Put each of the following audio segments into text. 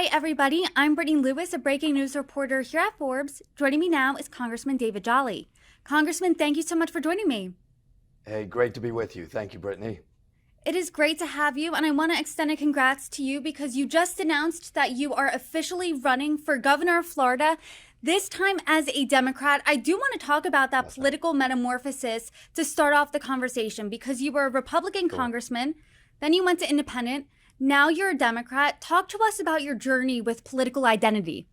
Hi, everybody. I'm Brittany Lewis, a breaking news reporter here at Forbes. Joining me now is Congressman David Jolly. Congressman, thank you so much for joining me. Hey, great to be with you. Thank you, Brittany. It is great to have you, and I want to extend a congrats to you because you just announced that you are officially running for governor of Florida, this time as a Democrat. I do want to talk about that That's right. political metamorphosis to start off the conversation because you were a Republican Sure. congressman, then you went to independent, now you're a Democrat. Talk to us about your journey with political identity.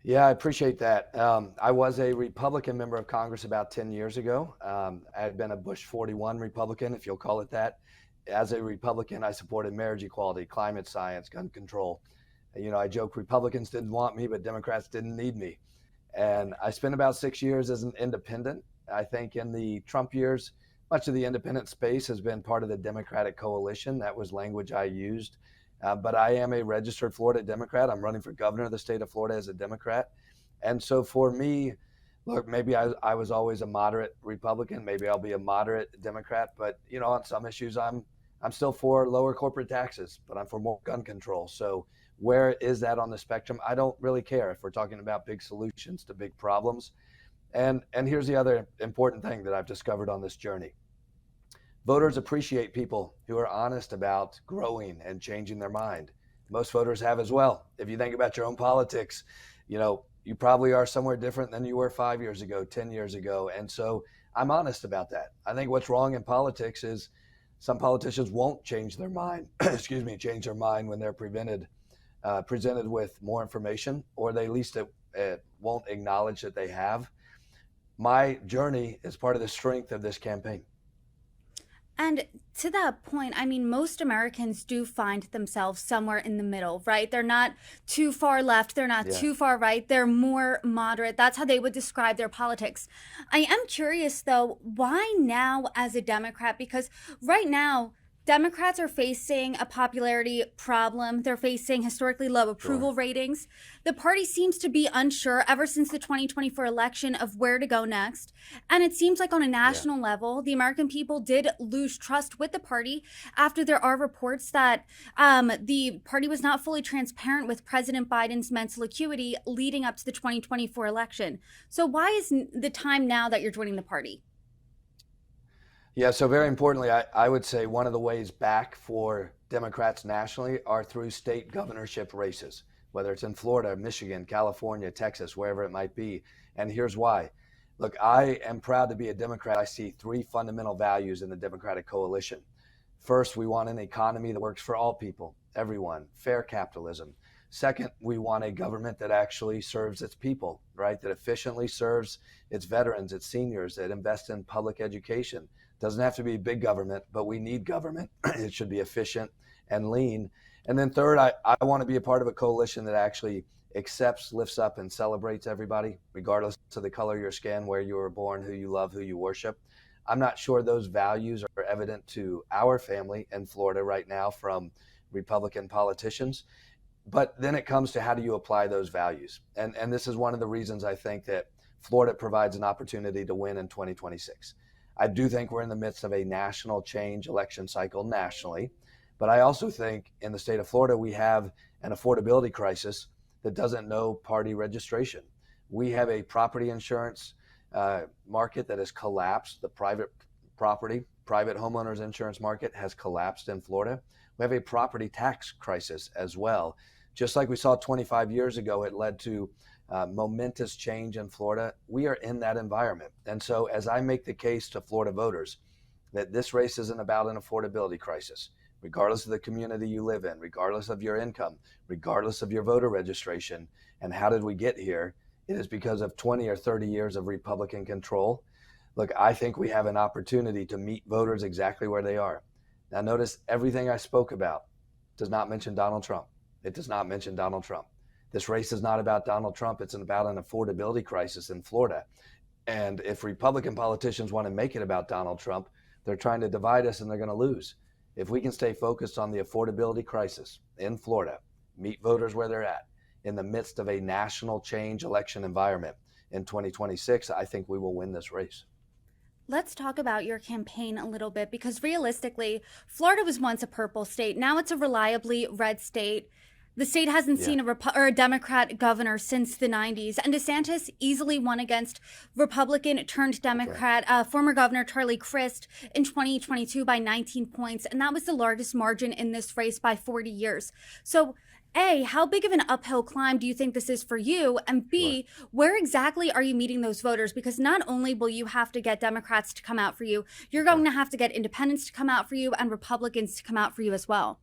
Yeah, I appreciate that. I was a Republican member of Congress about 10 years ago. I had been a Bush 41 Republican, if you'll call it that. As a Republican, I supported marriage equality, climate science, gun control. I joke Republicans didn't want me, but Democrats didn't need me. And I spent about 6 years as an independent. I think in the Trump years, much of the independent space has been part of the Democratic coalition. That was language I used. But I am a registered Florida Democrat. I'm running for governor of the state of Florida as a Democrat. And so for me, look, maybe I was always a moderate Republican. Maybe I'll be a moderate Democrat. But on some issues, I'm still for lower corporate taxes, but I'm for more gun control. So where is that on the spectrum? I don't really care if we're talking about big solutions to big problems. And here's the other important thing that I've discovered on this journey. Voters appreciate people who are honest about growing and changing their mind. Most voters have as well. If you think about your own politics, you probably are somewhere different than you were 5 years ago, 10 years ago. And so I'm honest about that. I think what's wrong in politics is some politicians won't change their mind, change their mind when they're presented with more information, or they at least won't acknowledge that they have. My journey is part of the strength of this campaign. And to that point, I mean, most Americans do find themselves somewhere in the middle, right? They're not too far left, they're not Yeah. too far right, they're more moderate. That's how they would describe their politics. I am curious, though, why now as a Democrat? Because right now, Democrats are facing a popularity problem. They're facing historically low Sure. approval ratings. The party seems to be unsure ever since the 2024 election of where to go next. And it seems like on a Yeah. national level, the American people did lose trust with the party after there are reports that the party was not fully transparent with President Biden's mental acuity leading up to the 2024 election. So, why is the time now that you're joining the party? Yeah, so very importantly, I would say one of the ways back for Democrats nationally are through state governorship races, whether it's in Florida, Michigan, California, Texas, wherever it might be. And here's why. Look, I am proud to be a Democrat. I see three fundamental values in the Democratic coalition. First, we want an economy that works for all people, everyone, fair capitalism. Second, we want a government that actually serves its people, right? That efficiently serves its veterans, its seniors, that invests in public education. Doesn't have to be big government, but we need government. It should be efficient and lean. And then third, I want to be a part of a coalition that actually accepts, lifts up, and celebrates everybody, regardless of the color of your skin, where you were born, who you love, who you worship. I'm not sure those values are evident to our family in Florida right now from Republican politicians. But then it comes to how do you apply those values? And this is one of the reasons I think that Florida provides an opportunity to win in 2026. I do think we're in the midst of a national change election cycle nationally, but I also think in the state of Florida we have an affordability crisis that doesn't know party registration. We have a property insurance market that has collapsed. The private homeowners insurance market has collapsed in Florida. We have a property tax crisis as well. Just like we saw 25 years ago, it led to momentous change in Florida. We are in that environment. And so, as I make the case to Florida voters that this race isn't about an affordability crisis, regardless of the community you live in, regardless of your income, regardless of your voter registration, and how did we get here, it is because of 20 or 30 years of Republican control. Look, I think we have an opportunity to meet voters exactly where they are. Now, notice everything I spoke about does not mention Donald Trump. It does not mention Donald Trump. This race is not about Donald Trump. It's about an affordability crisis in Florida. And if Republican politicians want to make it about Donald Trump, they're trying to divide us and they're going to lose. If we can stay focused on the affordability crisis in Florida, meet voters where they're at, in the midst of a national change election environment in 2026, I think we will win this race. Let's talk about your campaign a little bit because realistically, Florida was once a purple state. Now it's a reliably red state. The state hasn't Yeah, seen a Democrat governor since the 90s, and DeSantis easily won against Republican turned that's right. Democrat former Governor Charlie Crist in 2022 by 19 points, and that was the largest margin in this race by 40 years. So, A, how big of an uphill climb do you think this is for you? And Sure. B, where exactly are you meeting those voters? Because not only will you have to get Democrats to come out for you, you're going Sure. to have to get independents to come out for you and Republicans to come out for you as well.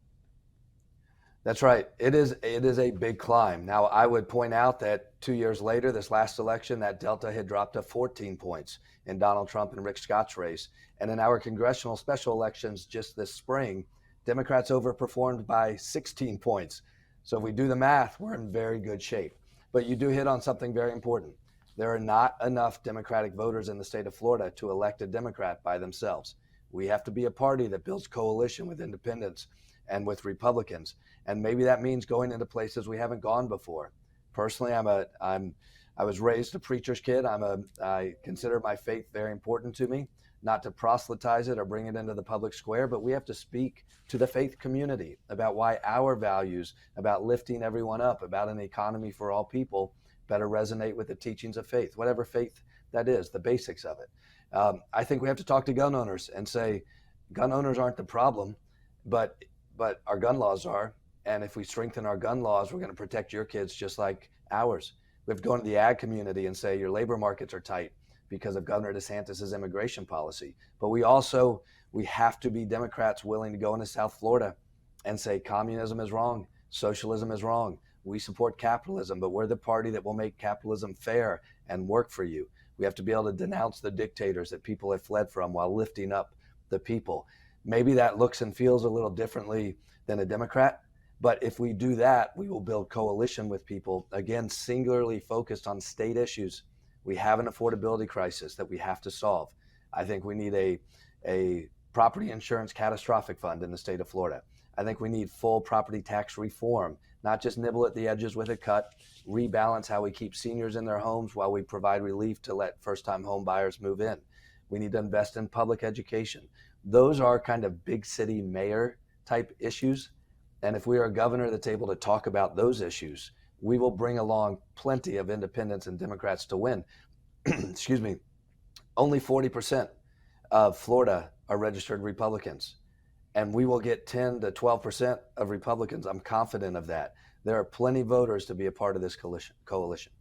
That's right. It is a big climb. Now, I would point out that 2 years later, this last election, that delta had dropped to 14 points in Donald Trump and Rick Scott's race. And in our congressional special elections just this spring, Democrats overperformed by 16 points. So if we do the math, we're in very good shape. But you do hit on something very important. There are not enough Democratic voters in the state of Florida to elect a Democrat by themselves. We have to be a party that builds coalition with independents and with Republicans. And maybe that means going into places we haven't gone before. Personally, I was raised a preacher's kid. I consider my faith very important to me, not to proselytize it or bring it into the public square, but we have to speak to the faith community about why our values, about lifting everyone up, about an economy for all people, better resonate with the teachings of faith, whatever faith that is, the basics of it. I think we have to talk to gun owners and say, gun owners aren't the problem, but our gun laws are. And if we strengthen our gun laws, we're going to protect your kids just like ours. We have to go into the ag community and say your labor markets are tight because of Governor DeSantis's immigration policy. But we have to be Democrats willing to go into South Florida and say communism is wrong, socialism is wrong. We support capitalism, but we're the party that will make capitalism fair and work for you. We have to be able to denounce the dictators that people have fled from while lifting up the people. Maybe that looks and feels a little differently than a Democrat, but if we do that, we will build coalition with people, again, singularly focused on state issues. We have an affordability crisis that we have to solve. I think we need a property insurance catastrophic fund in the state of Florida. I think we need full property tax reform, not just nibble at the edges with a cut, rebalance how we keep seniors in their homes while we provide relief to let first-time home buyers move in. We need to invest in public education. Those are kind of big city mayor type issues. And if we are a governor that's able to talk about those issues, we will bring along plenty of independents and Democrats to win. Excuse me. Only 40% of Florida are registered Republicans, and we will get 10 to 12% of Republicans. I'm confident of that. There are plenty of voters to be a part of this coalition.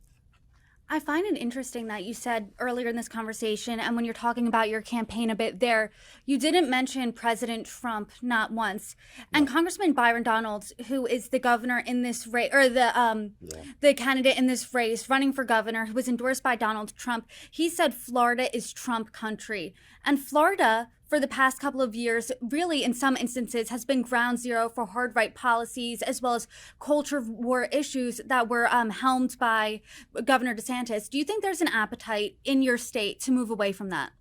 I find it interesting that you said earlier in this conversation, and when you're talking about your campaign a bit there, you didn't mention President Trump not once. And No. Congressman Byron Donalds, who is the governor in this race, or Yeah. the candidate in this race running for governor, who was endorsed by Donald Trump, he said Florida is Trump country. And Florida, for the past couple of years, really in some instances has been ground zero for hard right policies as well as culture war issues that were helmed by Governor DeSantis. Do you think there's an appetite in your state to move away from that?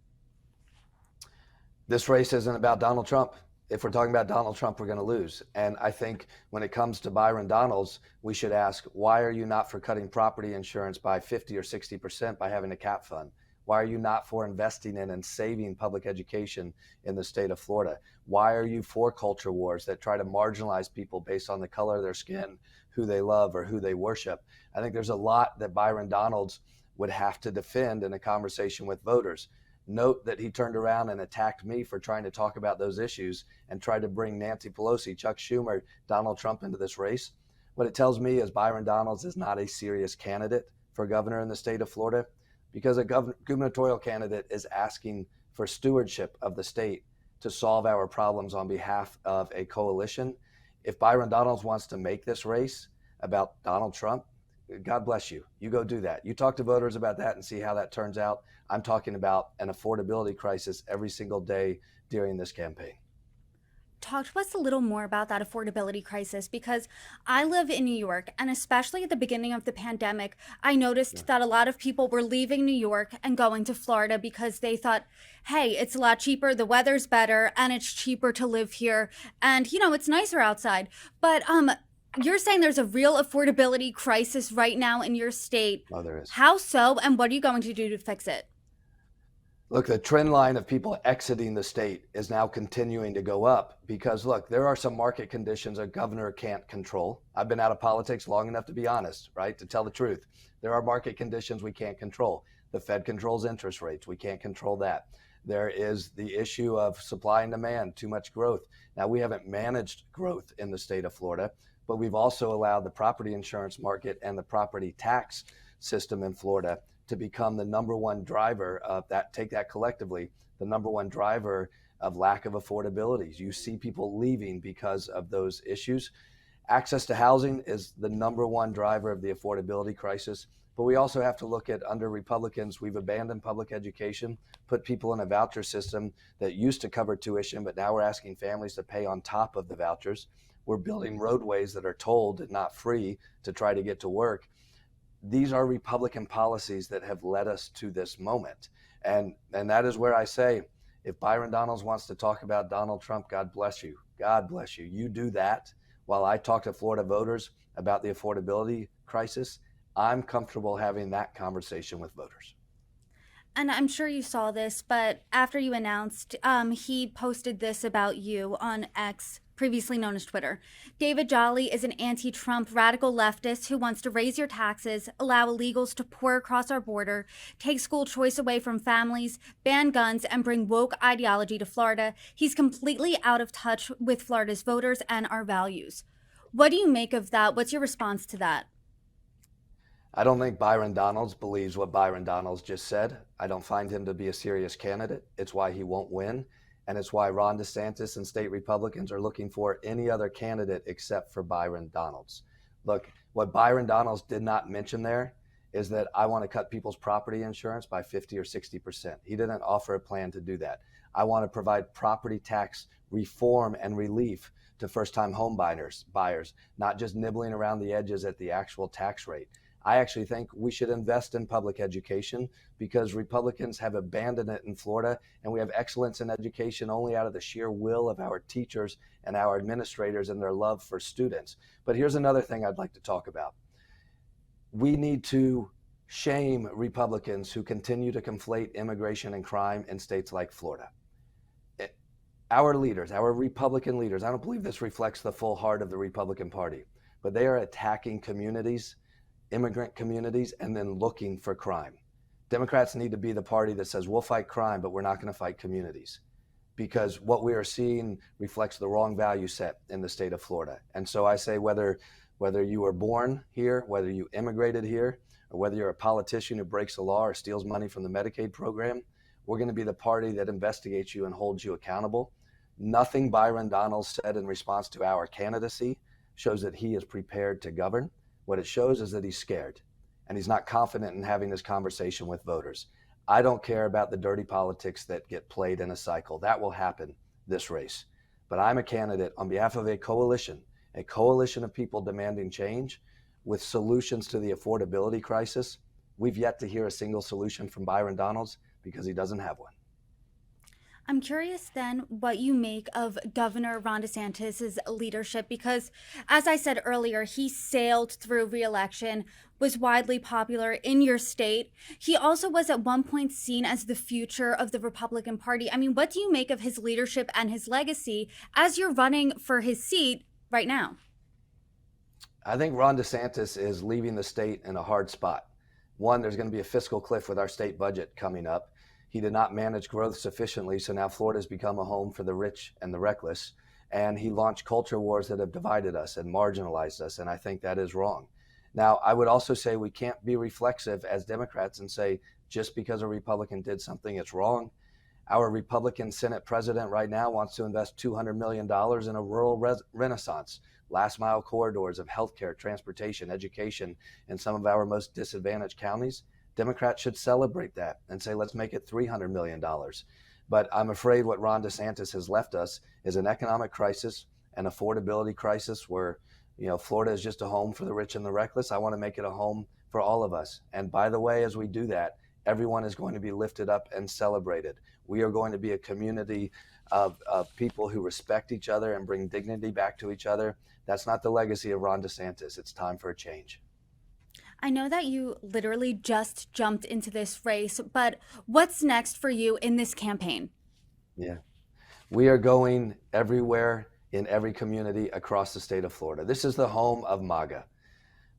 This race isn't about Donald Trump. If we're talking about Donald Trump, we're going to lose. And I think when it comes to Byron Donalds, we should ask, why are you not for cutting property insurance by 50 or 60% by having a cap fund? Why are you not for investing in and saving public education in the state of Florida? Why are you for culture wars that try to marginalize people based on the color of their skin, who they love, or who they worship? I think there's a lot that Byron Donalds would have to defend in a conversation with voters. Note that he turned around and attacked me for trying to talk about those issues and tried to bring Nancy Pelosi, Chuck Schumer, Donald Trump into this race. What it tells me is Byron Donalds is not a serious candidate for governor in the state of Florida, because a gubernatorial candidate is asking for stewardship of the state to solve our problems on behalf of a coalition. If Byron Donalds wants to make this race about Donald Trump, God bless you. You go do that. You talk to voters about that and see how that turns out. I'm talking about an affordability crisis every single day during this campaign. Talk to us a little more about that affordability crisis, because I live in New York, and especially at the beginning of the pandemic, I noticed that a lot of people were leaving New York and going to Florida because they thought, hey, it's a lot cheaper, the weather's better, and it's cheaper to live here, and it's nicer outside. But you're saying there's a real affordability crisis right now in your state. Oh, there is. How so, and what are you going to do to fix it? Look, the trend line of people exiting the state is now continuing to go up because, look, there are some market conditions a governor can't control. I've been out of politics long enough to be honest, right? To tell the truth. There are market conditions we can't control. The Fed controls interest rates. We can't control that. There is the issue of supply and demand, too much growth. Now, we haven't managed growth in the state of Florida, but we've also allowed the property insurance market and the property tax system in Florida to become the number one driver of that, take that collectively, the number one driver of lack of affordability. You see people leaving because of those issues. Access to housing is the number one driver of the affordability crisis. But we also have to look at, under Republicans, we've abandoned public education, put people in a voucher system that used to cover tuition, but now we're asking families to pay on top of the vouchers. We're building roadways that are tolled and not free to try to get to work. These are Republican policies that have led us to this moment. And that is where I say, if Byron Donalds wants to talk about Donald Trump, God bless you. God bless you. You do that while I talk to Florida voters about the affordability crisis. I'm comfortable having that conversation with voters. And I'm sure you saw this, but after you announced, he posted this about you on X, previously known as Twitter. David Jolly is an anti-Trump radical leftist who wants to raise your taxes, allow illegals to pour across our border, take school choice away from families, ban guns, and bring woke ideology to Florida. He's completely out of touch with Florida's voters and our values. What do you make of that? What's your response to that? I don't think Byron Donalds believes what Byron Donalds just said. I don't find him to be a serious candidate. It's why he won't win. And it's why Ron DeSantis and state Republicans are looking for any other candidate except for Byron Donalds. Look, what Byron Donalds did not mention there is that I want to cut people's property insurance by 50 or 60%. He didn't offer a plan to do that. I want to provide property tax reform and relief to first-time home buyers, not just nibbling around the edges at the actual tax rate. I actually think we should invest in public education because Republicans have abandoned it in Florida, and we have excellence in education only out of the sheer will of our teachers and our administrators and their love for students. But here's another thing I'd like to talk about. We need to shame Republicans who continue to conflate immigration and crime in states like Florida. Our leaders, our Republican leaders, I don't believe this reflects the full heart of the Republican Party, but they are attacking communities, immigrant communities, and then looking for crime. Democrats need to be the party that says we'll fight crime, but we're not going to fight communities, because what we are seeing reflects the wrong value set in the state of Florida. And so I say whether you were born here, whether you immigrated here, or whether you're a politician who breaks the law or steals money from the Medicaid program, we're going to be the party that investigates you and holds you accountable. Nothing Byron Donalds said in response to our candidacy shows that he is prepared to govern. What it shows is that he's scared and he's not confident in having this conversation with voters. I don't care about the dirty politics that get played in a cycle. That will happen this race. But I'm a candidate on behalf of a coalition of people demanding change with solutions to the affordability crisis. We've yet to hear a single solution from Byron Donalds because he doesn't have one. I'm curious then what you make of Governor Ron DeSantis' leadership, because as I said earlier, he sailed through re-election, was widely popular in your state. He also was at one point seen as the future of the Republican Party. I mean, what do you make of his leadership and his legacy as you're running for his seat right now? I think Ron DeSantis is leaving the state in a hard spot. One, there's going to be a fiscal cliff with our state budget coming up. He did not manage growth sufficiently, so now Florida's become a home for the rich and the reckless. And he launched culture wars that have divided us and marginalized us, and I think that is wrong. Now, I would also say we can't be reflexive as Democrats and say just because a Republican did something, it's wrong. Our Republican Senate president right now wants to invest $200 million in a rural renaissance, last mile corridors of healthcare, transportation, education in some of our most disadvantaged counties. Democrats should celebrate that and say, let's make it $300 million. But I'm afraid what Ron DeSantis has left us is an economic crisis, an affordability crisis where, Florida is just a home for the rich and the reckless. I want to make it a home for all of us. And by the way, as we do that, everyone is going to be lifted up and celebrated. We are going to be a community of people who respect each other and bring dignity back to each other. That's not the legacy of Ron DeSantis. It's time for a change. I know that you literally just jumped into this race, but what's next for you in this campaign? Yeah. We are going everywhere in every community across the state of Florida. This is the home of MAGA.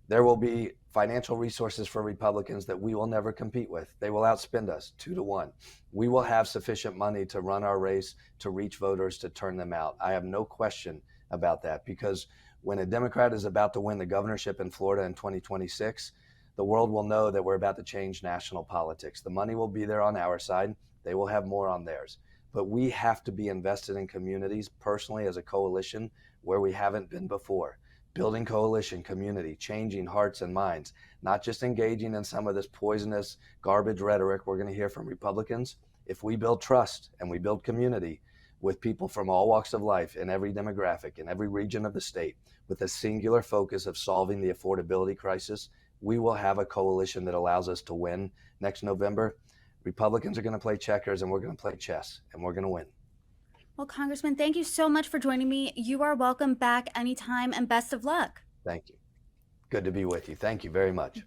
There will be financial resources for Republicans that we will never compete with. They will outspend us 2-1. We will have sufficient money to run our race, to reach voters, to turn them out. I have no question about that, because when a Democrat is about to win the governorship in Florida in 2026, the world will know that we're about to change national politics. The money will be there on our side. They will have more on theirs. But we have to be invested in communities personally as a coalition where we haven't been before. Building coalition, community, changing hearts and minds, not just engaging in some of this poisonous garbage rhetoric we're going to hear from Republicans. If we build trust and we build community with people from all walks of life in every demographic, in every region of the state, with a singular focus of solving the affordability crisis, we will have a coalition that allows us to win next November. Republicans are going to play checkers and we're going to play chess, and we're going to win. Well, Congressman, thank you so much for joining me. You are welcome back anytime, and best of luck. Thank you. Good to be with you. Thank you very much.